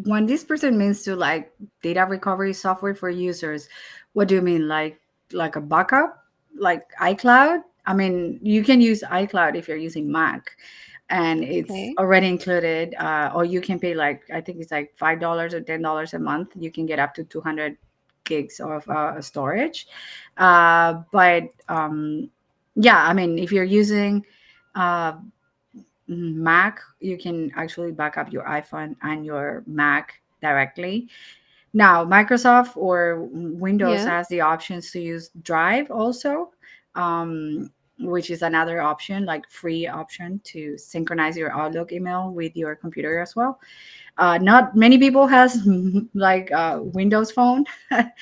when this person means to like data recovery software for users, what do you mean? Like a backup, like iCloud? I mean, you can use iCloud if you're using Mac, and it's Okay. already included. Or you can pay like I think it's like $5 or $10 a month. You can get up to 200 gigs of storage. But yeah, I mean, if you're using uh, Mac, you can actually back up your iPhone and your Mac directly. Now, Microsoft or Windows Yeah. has the options to use Drive also, which is another option, like free option to synchronize your Outlook email with your computer as well. Not many people has like Windows Phone,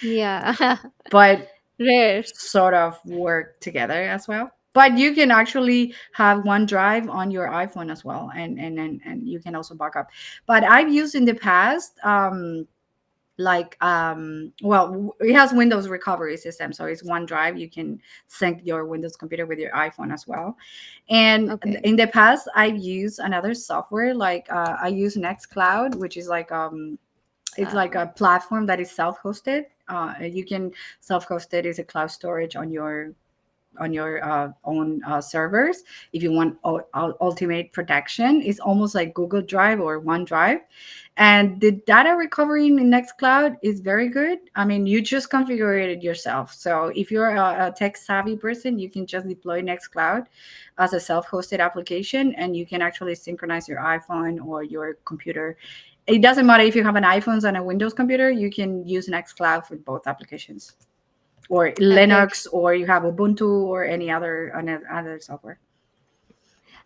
Yeah. but Rare. sort of work together as well. But you can actually have OneDrive on your iPhone as well, and you can also back up. But I've used in the past, it has Windows recovery system, so it's OneDrive. You can sync your Windows computer with your iPhone as well. And Okay. in the past, I've used another software like I use Nextcloud, which is like it's like Uh, a platform that is self-hosted. You can self-host it as a cloud storage on your own servers. If you want ultimate protection, it's almost like Google Drive or OneDrive. And the data recovery in Nextcloud is very good. I mean, you just configure it yourself. So if you're a tech savvy person, you can just deploy Nextcloud as a self-hosted application, and you can actually synchronize your iPhone or your computer. It doesn't matter if you have an iPhone and a Windows computer, you can use Nextcloud for both applications, or Okay. Linux, or you have Ubuntu or any other software.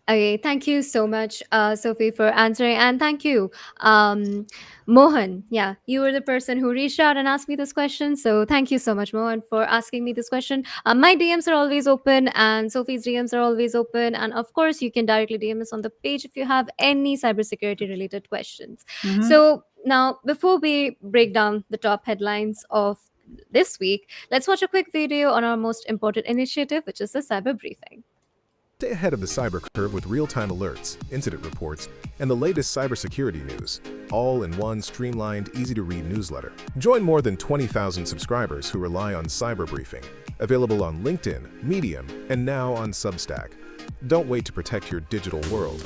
Okay, thank you so much, Sophie, for answering. And thank you, um, Mohan. Yeah, you were the person who reached out and asked me this question. So thank you so much, Mohan, for asking me this question. My DMs are always open, and Sophie's DMs are always open. And of course, you can directly DM us on the page if you have any cybersecurity related questions. Hmm. So now, before we break down the top headlines of this week, let's watch a quick video on our most important initiative, which is the cyber briefing. Stay ahead of the cyber curve with real-time alerts, incident reports, and the latest cybersecurity news, all in one streamlined, easy-to-read newsletter. Join more than 20,000 subscribers who rely on Cyber Briefing, available on LinkedIn, Medium, and now on Substack. Don't wait to protect your digital world.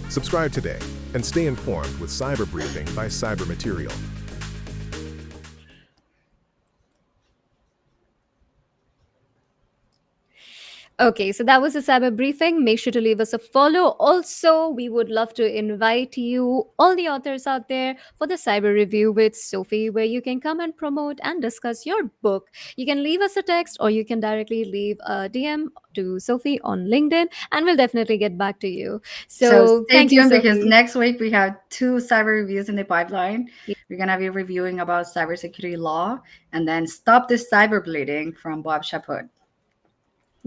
Subscribe today and stay informed with Cyber Briefing by Cyber Material. Okay, so that was a cyber briefing. Make sure to leave us a follow. Also, we would love to invite you, all the authors out there, for the cyber review with Sophie, where you can come and promote and discuss your book. You can leave us a text or you can directly leave a DM to Sophie on LinkedIn, and we'll definitely get back to you. So So, stay thank you, tuned, because Sophie. next week we have two cyber reviews in the pipeline. We're gonna be reviewing about cybersecurity law, and then Stop the Cyberbleeding from Bob Chaput.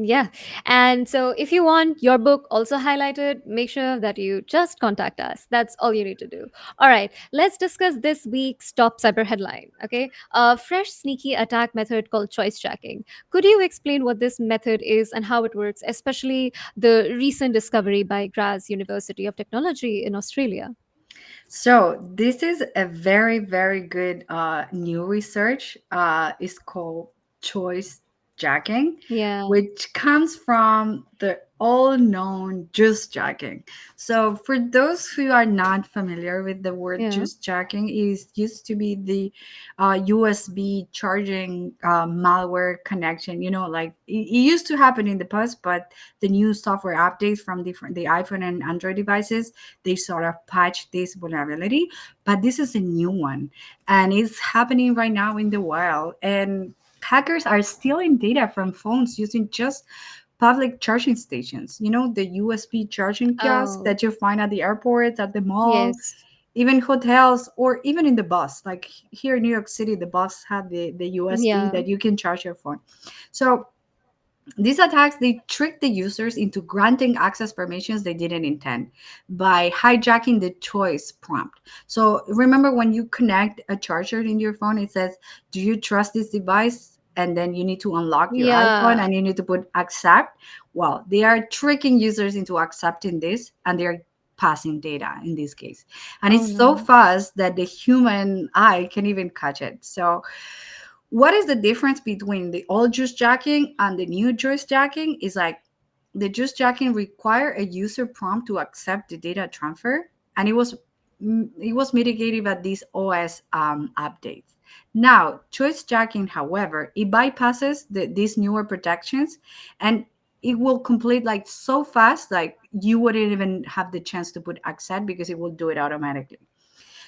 Yeah. And so if you want your book also highlighted, make sure that you just contact us. That's all you need to do. All right. Let's discuss this week's top cyber headline. Okay. A fresh sneaky attack method called choice jacking. Could you explain what this method is and how it works, especially the recent discovery by Graz University of Technology in Australia? So this is a very, very good new research. It's called choice jacking, Yeah. which comes from the all-known juice jacking. So for those who are not familiar with the word Yeah. juice jacking, is used to be the USB charging malware connection. You know, like it used to happen in the past, but the new software updates from the iPhone and Android devices, they sort of patch this vulnerability. But this is a new one, and it's happening right now in the wild. And hackers are stealing data from phones using just public charging stations. You know, the USB charging kiosks Oh, that you find at the airports, at the mall, yes. even hotels, or even in the bus. Like here in New York City, the bus had the USB Yeah. that you can charge your phone. So these attacks, they trick the users into granting access permissions they didn't intend by hijacking the choice prompt. So remember, when you connect a charger in your phone, it says, "Do you trust this device?" And then you need to unlock your iPhone Yeah. and you need to put accept. Well, they are tricking users into accepting this, and they're passing data in this case. And Oh, it's so no. fast that the human eye can even catch it. So what is the difference between the old juice jacking and the new juice jacking? Is like the juice jacking require a user prompt to accept the data transfer, and it was mitigated by these OS updates. Now choice jacking, however, it bypasses these newer protections, and it will complete like so fast, like you wouldn't even have the chance to put accept, because it will do it automatically.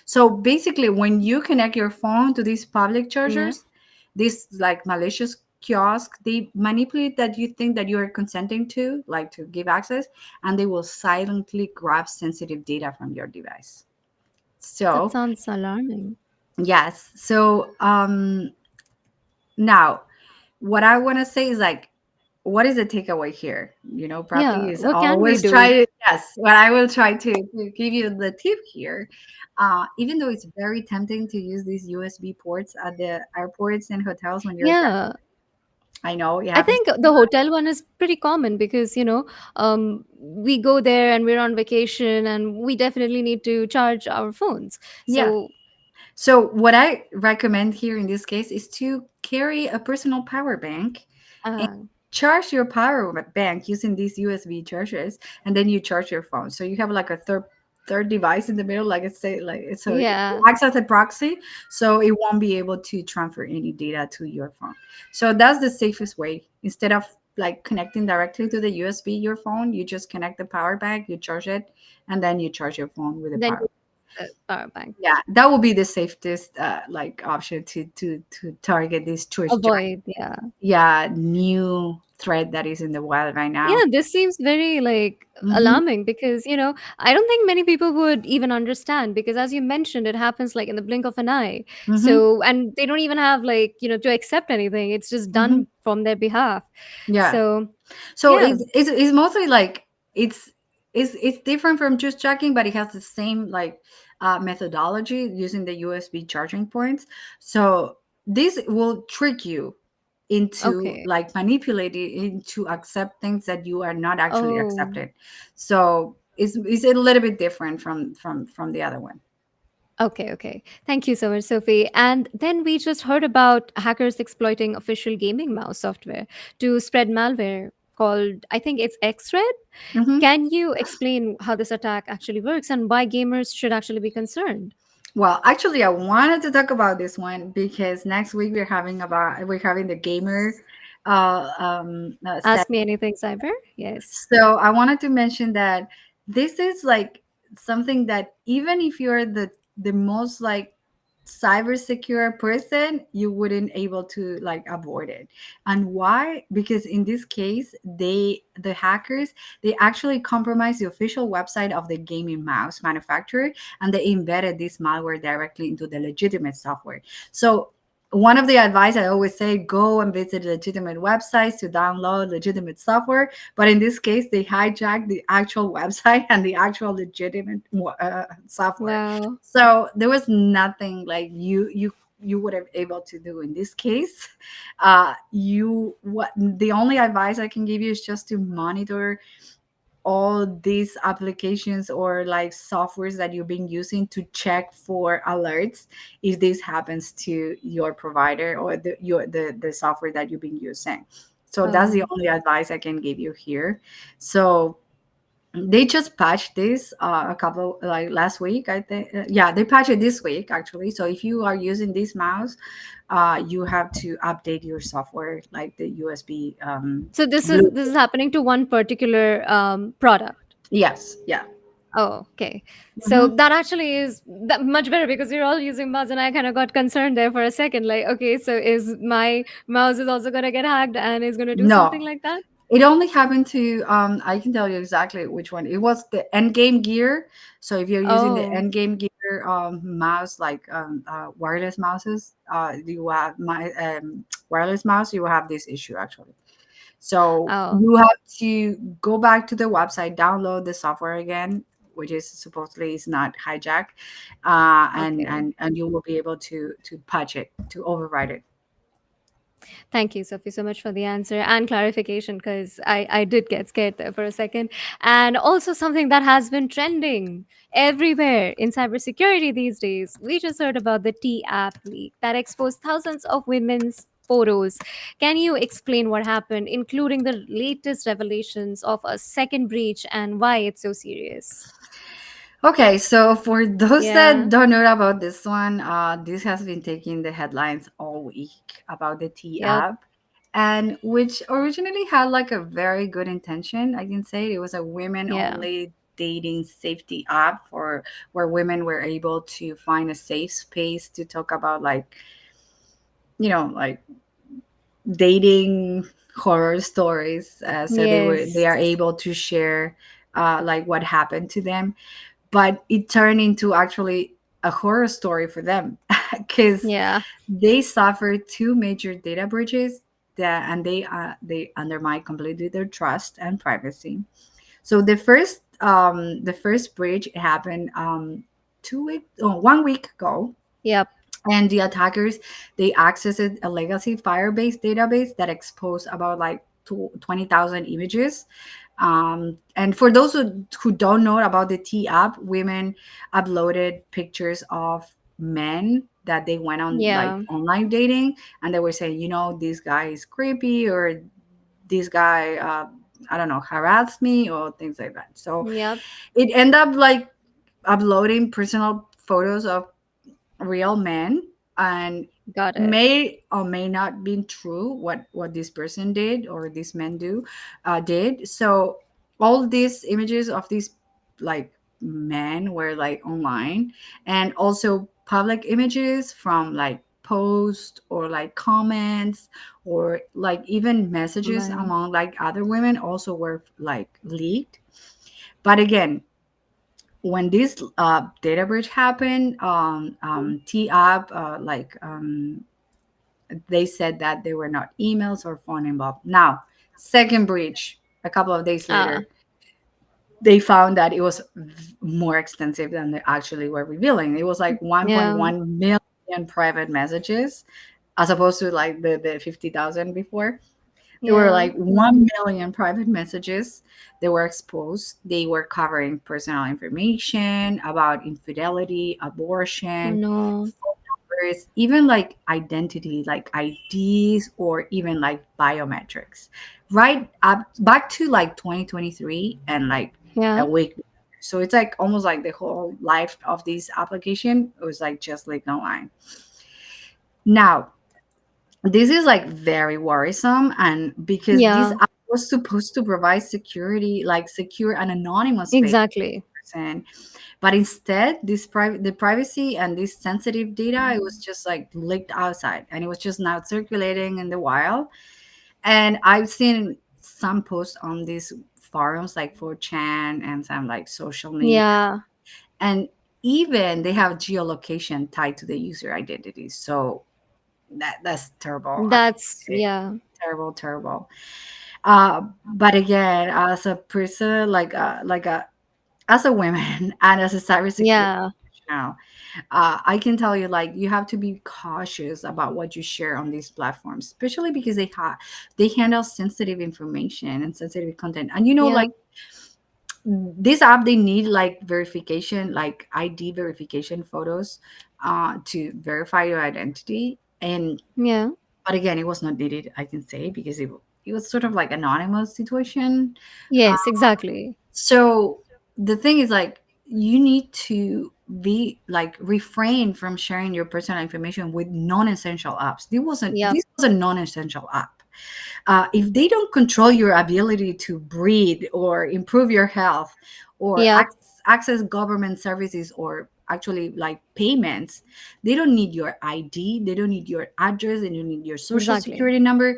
So basically, when you connect your phone to these public Yeah. chargers, this like malicious kiosk, they manipulate that you think that you are consenting to, like to give access, and they will silently grab sensitive data from your device. That So sounds alarming. yes. So now what I want to say is like, what is the takeaway here? You know, Yeah. Prati is What can we always do? try to, yes, what I will try to give you the tip here. Even though it's very tempting to use these USB ports at the airports and hotels when you're there, Yeah. I know it I happens. think the hotel one is pretty common because, we go there and we're on vacation and we definitely need to charge our phones. Yeah, So, So what I recommend here in this case is to carry a personal power bank and Uh, charge your power bank using these USB chargers, and then you charge your phone. So you have like a third device in the middle, like I say, like so it yeah. acts as a proxy, so it won't be able to transfer any data to your phone. So that's the safest way. Instead of like connecting directly to the USB your phone, you just connect the power bank, you charge it, and then you charge your phone with the Then power. you power bank. Yeah, that would be the safest like option to target this choice. Avoid. Yeah. Yeah, new threat that is in the wild right now. Yeah, this seems very like Mm-hmm, alarming because, I don't think many people would even understand because as you mentioned, it happens like in the blink of an eye. mm-hmm, So, and they don't even have like, to accept anything. It's just mm-hmm. done from their behalf. Yeah. So, So yeah. it's mostly like it's different from just tracking, but it has the same like methodology using the USB charging points. So this will trick you into Okay. like manipulating into accept things that you are not actually Oh. accepted. So it's a little bit different from the other one. Okay, okay. Thank you so much, Sophie. And then we just heard about hackers exploiting official gaming mouse software to spread malware called, I think it's Xred. Mm-hmm. Can you explain how this attack actually works and why gamers should actually be concerned? Well, actually, I wanted to talk about this one because next week we're having the gamer Ask me anything, Cyber? Yes. so I wanted to mention that this is like something that even if you're the most like cyber secure person, you wouldn't able to like avoid it. And why? Because in this case, the hackers, they actually compromised the official website of the gaming mouse manufacturer, and they embedded this malware directly into the legitimate software. So one of the advice I always say, go and visit legitimate websites to download legitimate software, but in this case, they hijacked the actual website and the actual legitimate software. Wow. So there was nothing like you would have able to do in this case. You what the only advice I can give you is just to monitor all these applications or like softwares that you've been using to check for alerts if this happens to your provider or the software that you've been using. So that's the Oh, only advice I can give you here. So they just patched this a couple like last week I think. Yeah, they patched it this week actually. So if you are using this mouse, you have to update your software like the USB so this is blue. this is happening to one particular product. Yes, yeah. Oh, okay. So Mhm. that actually is that much better because we're all using mouse, and I kind of got concerned there for a second. Like, okay, so is my mouse is also gonna get hacked and is gonna do something No, like that? it only happened to I can tell you exactly which one. It was the Endgame gear. So if you're using the Oh, Endgame gear mouse, like wireless mouses, you have my wireless mouse, you will have this issue actually. So oh, you have to go back to the website, download the software again, which is supposedly is not hijacked, okay. and you will be able to patch it, to override it. Thank you, Sophie, so much for the answer and clarification because I did get scared there for a second. And also, something that has been trending everywhere in cybersecurity these days. We just heard about the T app leak that exposed thousands of women's photos. Can you explain what happened, including the latest revelations of a second breach and why it's so serious? Okay, so for those that Yeah. don't know about this one, this has been taking the headlines all week about the T Yep. app, and which originally had like a very good intention. I can say it was a Yeah. women-only dating safety app for where women were able to find a safe space to talk about like like dating horror stories. So they Yes. are able to share like what happened to them, but it turned into actually a horror story for them because Yeah. they suffered two major data breaches and they undermine completely their trust and privacy. So the first breach happened 1 week ago, Yep. and the attackers, they accessed a legacy Firebase database that exposed about like 20,000 images. And for those who don't know about the T app, women uploaded pictures of men that they went on like Yeah. online dating, and they were saying, this guy is creepy, or this guy, I don't know, harassed me or things like that. So Yep. it ended up like uploading personal photos of real men, and Got it. may or may not be true what this person did or these men did. So all these images of these like men were like online, and also public images from like posts or like comments, or like even messages Right. among like other women also were like leaked. But again, when this data breach happened, T-App, they said that there were not emails or phone involved. Now, second breach, a couple of days Ah. later, they found that it was more extensive than they actually were revealing. It was like Yeah. 1.1 million private messages, as opposed to like the 50,000 before. There were Yeah. like 1 million private messages that were exposed. They were covering personal information about infidelity, Oh abortion, no. numbers, even like identity, like IDs, or even like biometrics. Right up back to like 2023 and like Yeah. a week. So it's like almost like the whole life of this application was like just like online. Now, this is like very worrisome, and because this Yeah. app was supposed to provide security, like secure and anonymous space Exactly. person, but instead the privacy and this sensitive data, it was just like leaked outside, and it was just now circulating in the wild. And I've seen some posts on these forums like 4chan and some like social media, Yeah. and even they have geolocation tied to the user identity. So that's terrible. I That's say yeah. terrible, terrible. But again, as a person, as a woman and as a cybersecurity Yeah. professional, I can tell you, like, you have to be cautious about what you share on these platforms, especially because they handle sensitive information and sensitive content. And Yeah. like this app, they need like verification, like ID verification photos, to verify your identity. And Yeah. but again, it was not needed, I can say, because it was sort of like anonymous situation. Yes, exactly. So the thing is, like, you need to be like refrain from sharing your personal information with non-essential apps. Yep. This was a non-essential app. If they don't control your ability to breathe or improve your health or Yep. access government services or actually like payments, they don't need your ID, they don't need your address, they don't need your social Exactly. security number,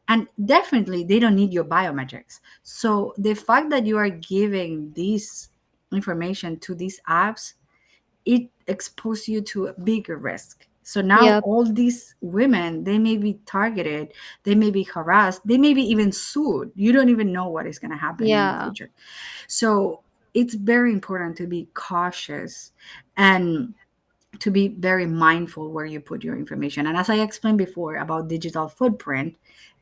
and definitely they don't need your biometrics. So the fact that you are giving this information to these apps, it exposes you to a bigger risk. So now Yep. all these women, they may be targeted, they may be harassed, they may be even sued. You don't even know what is going to happen in the Yeah. future. So it's very important to be cautious and to be very mindful where you put your information. And as I explained before about digital footprint,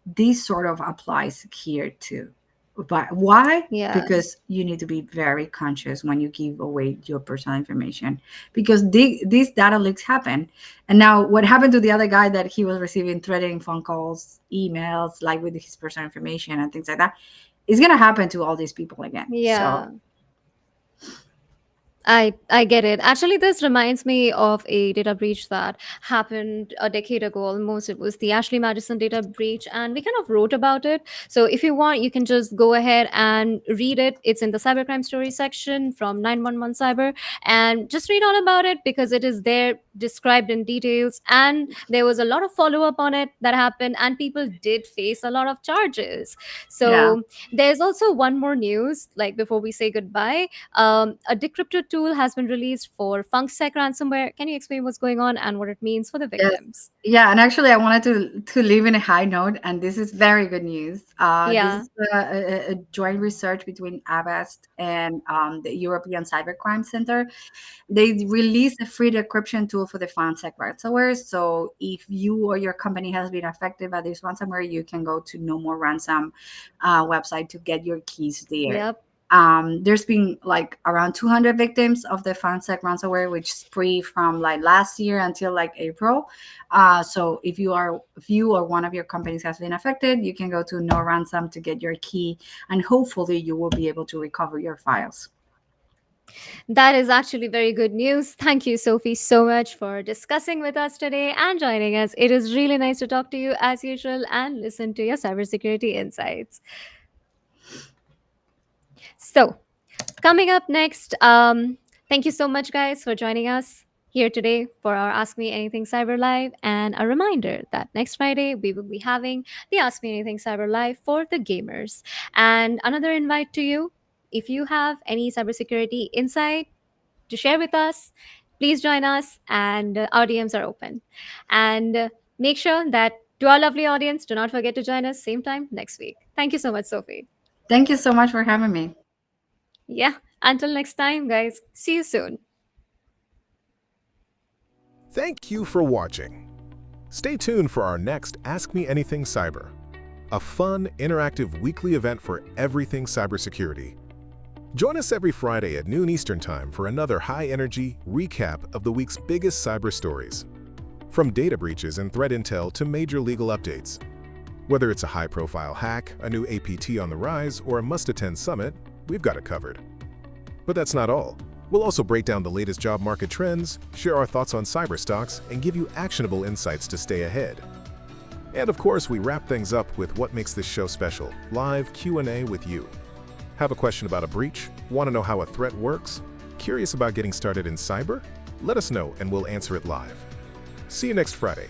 this sort of applies here too. But why? Yeah. Because you need to be very conscious when you give away your personal information, because these data leaks happen. And now what happened to the other guy, that he was receiving threatening phone calls, emails, like with his personal information and things like that, is going to happen to all these people again. So Yeah. I get it. Actually, this reminds me of a data breach that happened a decade ago almost. It was the Ashley Madison data breach, and we kind of wrote about it. So if you want, you can just go ahead and read it. It's in the cybercrime story section from 911 Cyber, and just read all about it because it is there described in details. And there was a lot of follow up on it that happened, and people did face a lot of charges. yeah. So there's also one more news, like before we say goodbye. A decrypted tool has been released for FunkSec ransomware. Can you explain what's going on and what it means for the Yes. victims? Yeah, and actually, I wanted to leave in a high note, and this is very good news. This Yeah. is a joint research between Avast and the European Cybercrime Center. They released a free decryption tool for the FunSec ransomware. So if you or your company has been affected by this ransomware, you can go to No More Ransom website to get your keys there. Yep. There's been like around 200 victims of the FanSec ransomware, which spree from like last year until like April. So if you or one of your companies has been affected, you can go to No Ransom to get your key, and hopefully you will be able to recover your files. That is actually very good news. Thank you, Sophie, so much for discussing with us today and joining us. It is really nice to talk to you as usual and listen to your cybersecurity insights. So, coming up next, thank you so much, guys, for joining us here today for our Ask Me Anything Cyber Live. And a reminder that next Friday we will be having the Ask Me Anything Cyber Live for the gamers. And another invite to you, if you have any cybersecurity insight to share with us, please join us, and our DMs are open. And make sure that to our lovely audience, do not forget to join us same time next week. Thank you so much, Sophie. Thank you so much for having me. Yeah, until next time, guys. See you soon. Thank you for watching. Stay tuned for our next Ask Me Anything Cyber, a fun, interactive weekly event for everything cybersecurity. Join us every Friday at noon Eastern Time for another high-energy recap of the week's biggest cyber stories. From data breaches and threat intel to major legal updates. Whether it's a high-profile hack, a new APT on the rise, or a must-attend summit, we've got it covered. But that's not all. We'll also break down the latest job market trends, share our thoughts on cyber stocks, and give you actionable insights to stay ahead. And of course, we wrap things up with what makes this show special, live Q&A with you. Have a question about a breach? Want to know how a threat works? Curious about getting started in cyber? Let us know and we'll answer it live. See you next Friday.